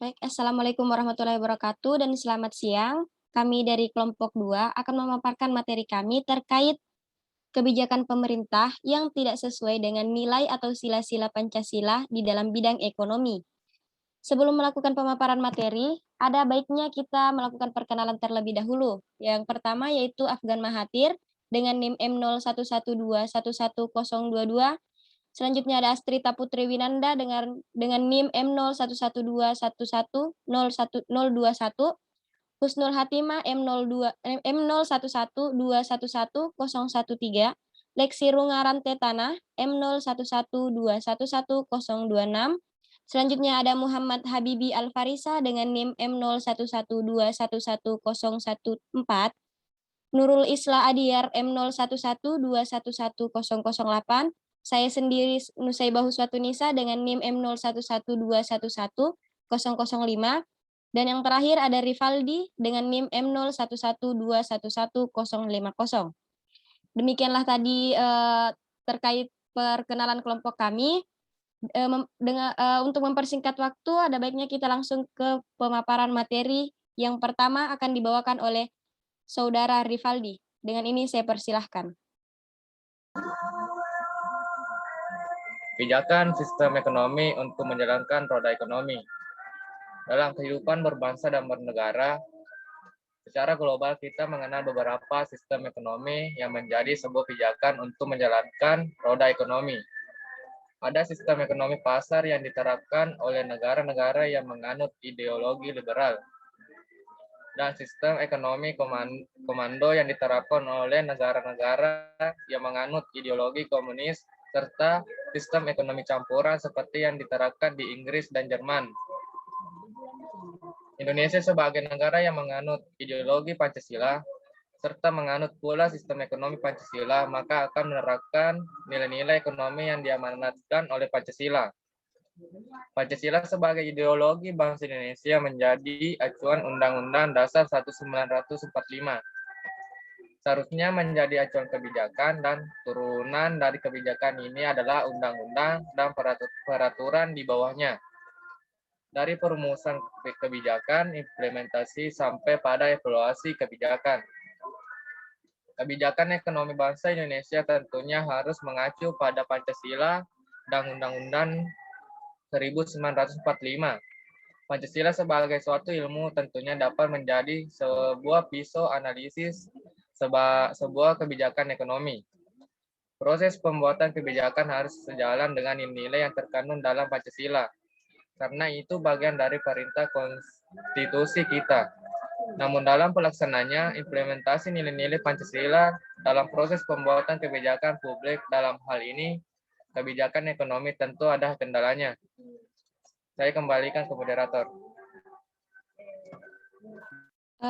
Baik, Assalamualaikum warahmatullahi wabarakatuh dan selamat siang. Kami dari kelompok 2 akan memaparkan materi kami terkait kebijakan pemerintah yang tidak sesuai dengan nilai atau sila-sila Pancasila di dalam bidang ekonomi. Sebelum melakukan pemaparan materi, ada baiknya kita melakukan perkenalan terlebih dahulu. Yang pertama yaitu Afgan Mahathir dengan NIM M0112111022. Selanjutnya ada Astrita Putri Winanda dengan NIM M0112111021. Husnul Hatimah M0112111013. Leksi Rungaran Tetana M0112111026. Selanjutnya ada Muhammad Habibi Alfarisa dengan NIM M0112111014. Nurul Isla Adiyar M0112110008. Saya sendiri Nusaibah Huswatunisa dengan NIM M0112111005. Dan yang terakhir ada Rivaldi dengan NIM M0112111050. Demikianlah tadi terkait perkenalan kelompok kami. Untuk mempersingkat waktu, ada baiknya kita langsung ke pemaparan materi. Yang pertama akan dibawakan oleh Saudara Rivaldi. Dengan ini saya persilahkan. Kebijakan sistem ekonomi untuk menjalankan roda ekonomi. Dalam kehidupan berbangsa dan bernegara, secara global kita mengenal beberapa sistem ekonomi yang menjadi sebuah pijakan untuk menjalankan roda ekonomi. Ada sistem ekonomi pasar yang diterapkan oleh negara-negara yang menganut ideologi liberal, dan sistem ekonomi komando yang diterapkan oleh negara-negara yang menganut ideologi komunis, serta sistem ekonomi campuran seperti yang diterapkan di Inggris dan Jerman. Indonesia sebagai negara yang menganut ideologi Pancasila, serta menganut pula sistem ekonomi Pancasila, maka akan menerapkan nilai-nilai ekonomi yang diamanatkan oleh Pancasila. Pancasila sebagai ideologi bangsa Indonesia menjadi acuan Undang-Undang Dasar 1945. Seharusnya menjadi acuan kebijakan, dan turunan dari kebijakan ini adalah undang-undang dan peraturan di bawahnya. Dari perumusan kebijakan, implementasi, sampai pada evaluasi kebijakan. Kebijakan ekonomi bangsa Indonesia tentunya harus mengacu pada Pancasila dan Undang-Undang 1945. Pancasila sebagai suatu ilmu tentunya dapat menjadi sebuah pisau analisis sebuah kebijakan ekonomi. Proses pembuatan kebijakan harus sejalan dengan nilai yang terkandung dalam Pancasila, karena itu bagian dari perintah konstitusi kita. Namun dalam pelaksananya, implementasi nilai-nilai Pancasila dalam proses pembuatan kebijakan publik, dalam hal ini kebijakan ekonomi, tentu ada kendalanya. Saya kembalikan ke moderator.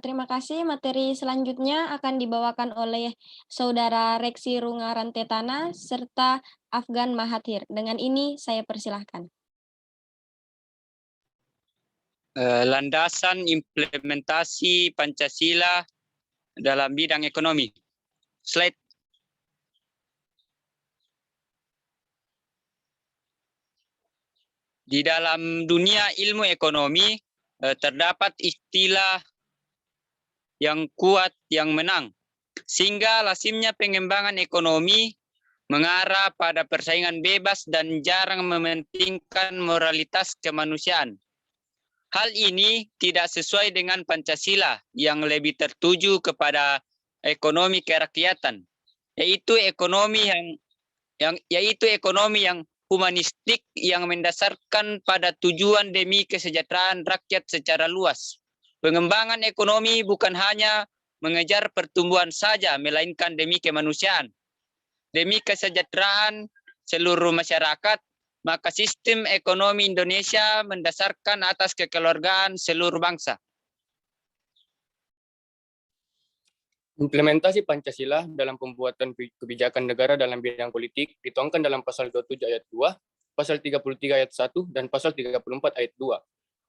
Terima kasih. Materi selanjutnya akan dibawakan oleh Saudara Reksi Rungaran Tetana serta Afgan Mahathir. Dengan ini saya persilahkan. Landasan implementasi Pancasila dalam bidang ekonomi. Slide. Di dalam dunia ilmu ekonomi terdapat istilah yang kuat yang menang, sehingga lazimnya pengembangan ekonomi mengarah pada persaingan bebas dan jarang mementingkan moralitas kemanusiaan. Hal ini tidak sesuai dengan Pancasila yang lebih tertuju kepada ekonomi kerakyatan, yaitu ekonomi yang humanistik yang mendasarkan pada tujuan demi kesejahteraan rakyat secara luas. Pengembangan ekonomi bukan hanya mengejar pertumbuhan saja, melainkan demi kemanusiaan, demi kesejahteraan seluruh masyarakat. Maka sistem ekonomi Indonesia mendasarkan atas kekeluargaan seluruh bangsa. Implementasi Pancasila dalam pembuatan kebijakan negara dalam bidang politik dituangkan dalam pasal 27 ayat 2, pasal 33 ayat 1, dan pasal 34 ayat 2.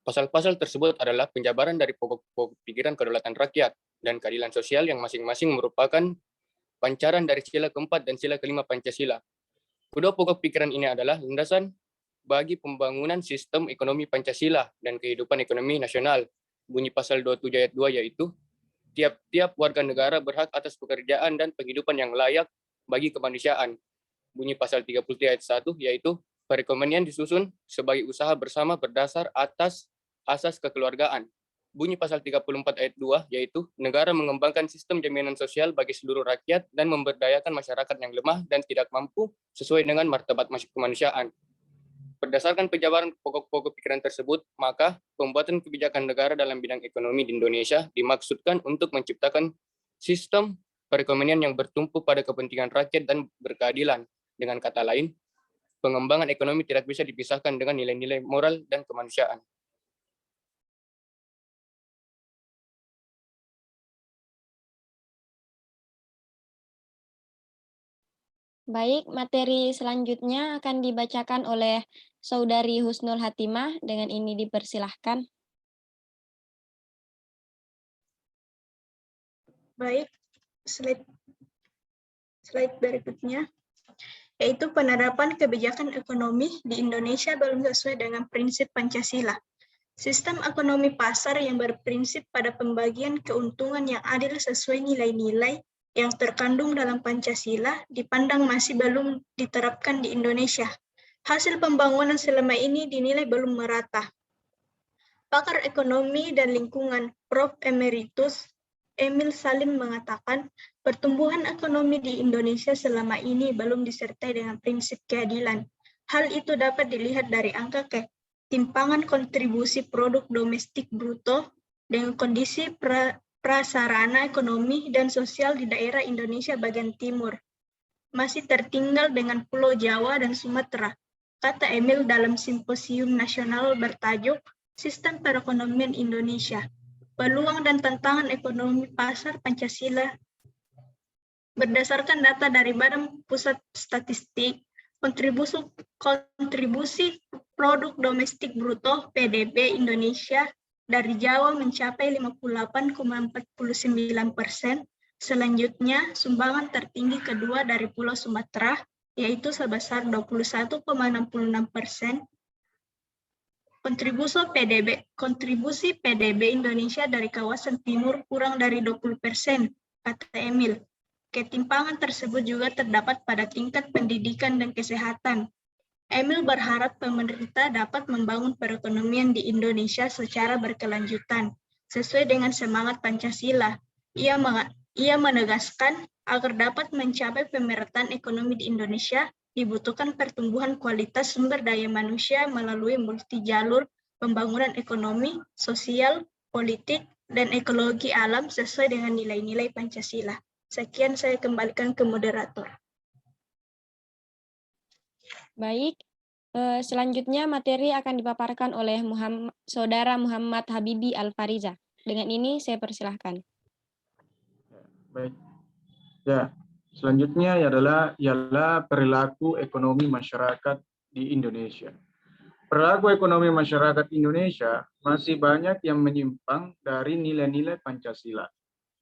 Pasal-pasal tersebut adalah penjabaran dari pokok-pokok pikiran kedaulatan rakyat dan keadilan sosial yang masing-masing merupakan pancaran dari sila keempat dan sila kelima Pancasila. Kedua pokok pikiran ini adalah landasan bagi pembangunan sistem ekonomi Pancasila dan kehidupan ekonomi nasional. Bunyi pasal 27 ayat 2 yaitu, tiap-tiap warga negara berhak atas pekerjaan dan penghidupan yang layak bagi kemanusiaan. Bunyi pasal 33 ayat 1 yaitu, perekonomian disusun sebagai usaha bersama berdasar atas asas kekeluargaan. Bunyi pasal 34 ayat 2 yaitu, negara mengembangkan sistem jaminan sosial bagi seluruh rakyat dan memberdayakan masyarakat yang lemah dan tidak mampu sesuai dengan martabat kemanusiaan. Berdasarkan penjabaran pokok-pokok pikiran tersebut, maka pembuatan kebijakan negara dalam bidang ekonomi di Indonesia dimaksudkan untuk menciptakan sistem perekonomian yang bertumpu pada kepentingan rakyat dan berkeadilan. Dengan kata lain, pengembangan ekonomi tidak bisa dipisahkan dengan nilai-nilai moral dan kemanusiaan. Baik, materi selanjutnya akan dibacakan oleh Saudari Husnul Hatimah. Dengan ini dipersilahkan. Baik, slide berikutnya, yaitu penerapan kebijakan ekonomi di Indonesia belum sesuai dengan prinsip Pancasila. Sistem ekonomi pasar yang berprinsip pada pembagian keuntungan yang adil sesuai nilai-nilai yang terkandung dalam Pancasila dipandang masih belum diterapkan di Indonesia. Hasil pembangunan selama ini dinilai belum merata. Pakar ekonomi dan lingkungan Prof. Emeritus Emil Salim mengatakan, pertumbuhan ekonomi di Indonesia selama ini belum disertai dengan prinsip keadilan. Hal itu dapat dilihat dari angka ketimpangan kontribusi produk domestik bruto dengan kondisi prasarana ekonomi dan sosial di daerah Indonesia bagian timur. Masih tertinggal dengan Pulau Jawa dan Sumatera, kata Emil dalam simposium nasional bertajuk Sistem Perekonomian Indonesia, Peluang dan Tantangan Ekonomi Pasar Pancasila. Berdasarkan data dari Badan Pusat Statistik, kontribusi produk domestik bruto (PDB) Indonesia dari Jawa mencapai 58,49%. Selanjutnya, sumbangan tertinggi kedua dari Pulau Sumatera, yaitu sebesar 21,66%. Kontribusi PDB Indonesia dari kawasan timur kurang dari 20%, kata Emil. Ketimpangan tersebut juga terdapat pada tingkat pendidikan dan kesehatan. Emil berharap pemerintah dapat membangun perekonomian di Indonesia secara berkelanjutan, sesuai dengan semangat Pancasila. Ia menegaskan, agar dapat mencapai pemerataan ekonomi di Indonesia, dibutuhkan pertumbuhan kualitas sumber daya manusia melalui multi jalur pembangunan ekonomi, sosial, politik, dan ekologi alam sesuai dengan nilai-nilai Pancasila. Sekian, saya kembalikan ke moderator. Baik, selanjutnya materi akan dipaparkan oleh Saudara Muhammad Habibi Al-Fariza. Dengan ini saya persilahkan. Baik. Ya, selanjutnya ialah perilaku ekonomi masyarakat di Indonesia. Perilaku ekonomi masyarakat Indonesia masih banyak yang menyimpang dari nilai-nilai Pancasila.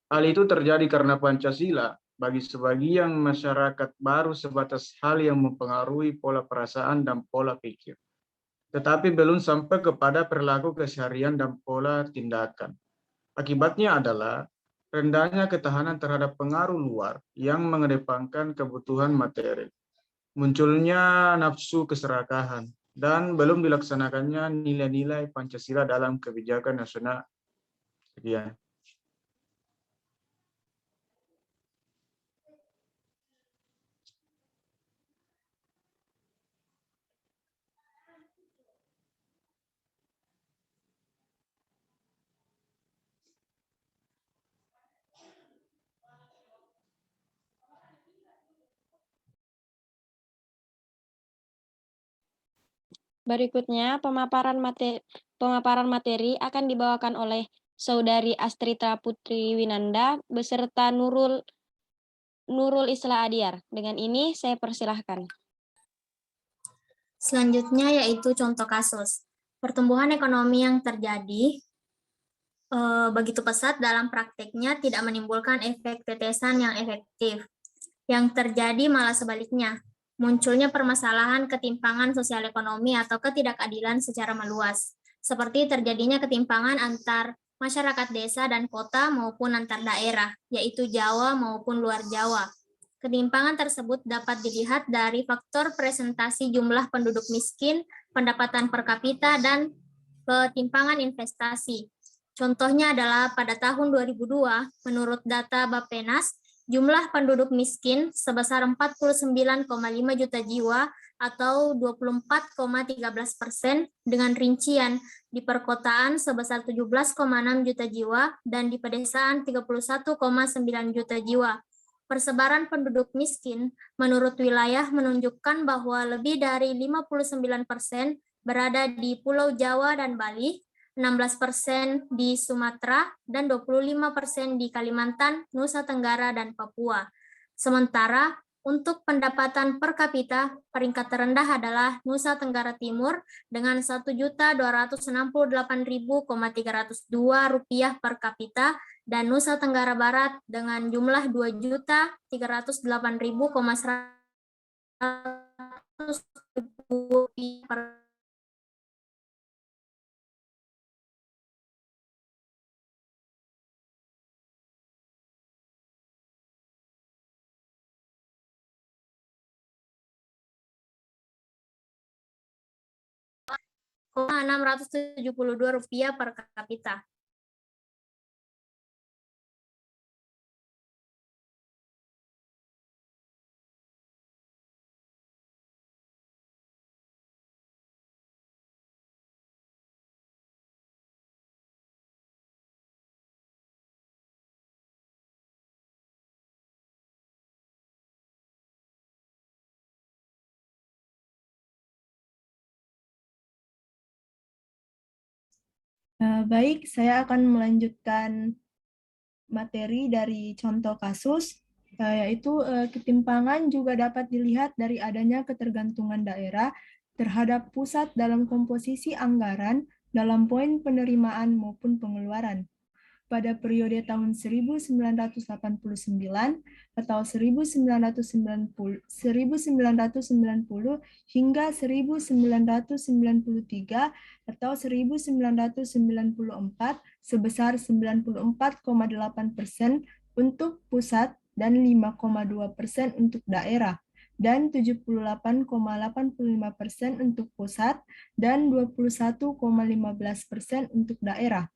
Hal itu terjadi karena Pancasila bagi sebagian masyarakat baru sebatas hal yang mempengaruhi pola perasaan dan pola pikir, tetapi belum sampai kepada perilaku keseharian dan pola tindakan. Akibatnya adalah rendahnya ketahanan terhadap pengaruh luar yang mengedepankan kebutuhan materi, munculnya nafsu keserakahan, dan belum dilaksanakannya nilai-nilai Pancasila dalam kebijakan nasional. Sekian. Berikutnya, pemaparan materi akan dibawakan oleh Saudari Astrita Putri Winanda beserta Nurul Isla Adiar. Dengan ini saya persilahkan. Selanjutnya yaitu contoh kasus. Pertumbuhan ekonomi yang terjadi begitu pesat dalam prakteknya tidak menimbulkan efek tetesan yang efektif. Yang terjadi malah sebaliknya. munculnya permasalahan ketimpangan sosial ekonomi atau ketidakadilan secara meluas, seperti terjadinya ketimpangan antar masyarakat desa dan kota maupun antar daerah, yaitu Jawa maupun luar Jawa. Ketimpangan tersebut dapat dilihat dari faktor presentasi jumlah penduduk miskin, pendapatan per kapita, dan ketimpangan investasi. Contohnya adalah pada tahun 2002, menurut data Bappenas, jumlah penduduk miskin sebesar 49,5 juta jiwa atau 24,13%, dengan rincian di perkotaan sebesar 17,6 juta jiwa dan di pedesaan 31,9 juta jiwa. Persebaran penduduk miskin menurut wilayah menunjukkan bahwa lebih dari 59% berada di Pulau Jawa dan Bali, 16% di Sumatera, dan 25% di Kalimantan, Nusa Tenggara, dan Papua. Sementara untuk pendapatan per kapita, peringkat terendah adalah Nusa Tenggara Timur dengan Rp1.268.302 per kapita, dan Nusa Tenggara Barat dengan jumlah Rp2.308.100 per Rp672 per kapita. Baik, saya akan melanjutkan materi dari contoh kasus, yaitu ketimpangan juga dapat dilihat dari adanya ketergantungan daerah terhadap pusat dalam komposisi anggaran dalam poin penerimaan maupun pengeluaran. Pada periode tahun 1989 atau 1990 hingga 1993 atau 1994 sebesar 94,8% untuk pusat dan 5,2% untuk daerah, dan 78,85% untuk pusat dan 21,15% untuk daerah.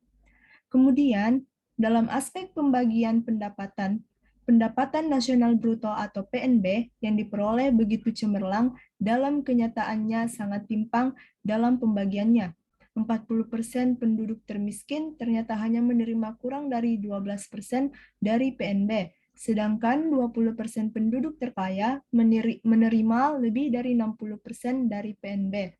Kemudian, dalam aspek pembagian pendapatan, pendapatan nasional bruto atau PNB yang diperoleh begitu cemerlang, dalam kenyataannya sangat timpang dalam pembagiannya. 40% penduduk termiskin ternyata hanya menerima kurang dari 12% dari PNB, sedangkan 20% penduduk terkaya menerima lebih dari 60% dari PNB.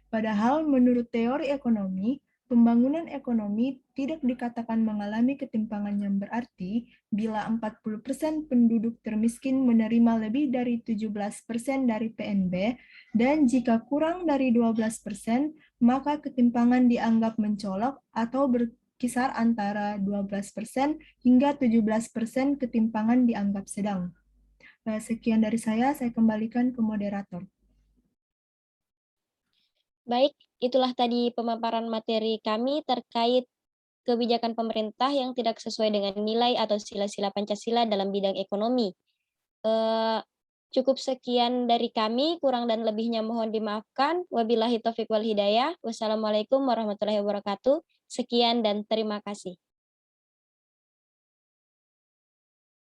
Padahal menurut teori ekonomi, pembangunan ekonomi tidak dikatakan mengalami ketimpangan yang berarti bila 40% penduduk termiskin menerima lebih dari 17% dari PNB, dan jika kurang dari 12%, maka ketimpangan dianggap mencolok atau berkisar antara 12% hingga 17% ketimpangan dianggap sedang. Sekian dari saya kembalikan ke moderator. Baik, itulah tadi pemaparan materi kami terkait kebijakan pemerintah yang tidak sesuai dengan nilai atau sila-sila Pancasila dalam bidang ekonomi. Cukup sekian dari kami, kurang dan lebihnya mohon dimaafkan. Wabillahi taufiq wal hidayah. Wassalamualaikum warahmatullahi wabarakatuh. Sekian dan terima kasih.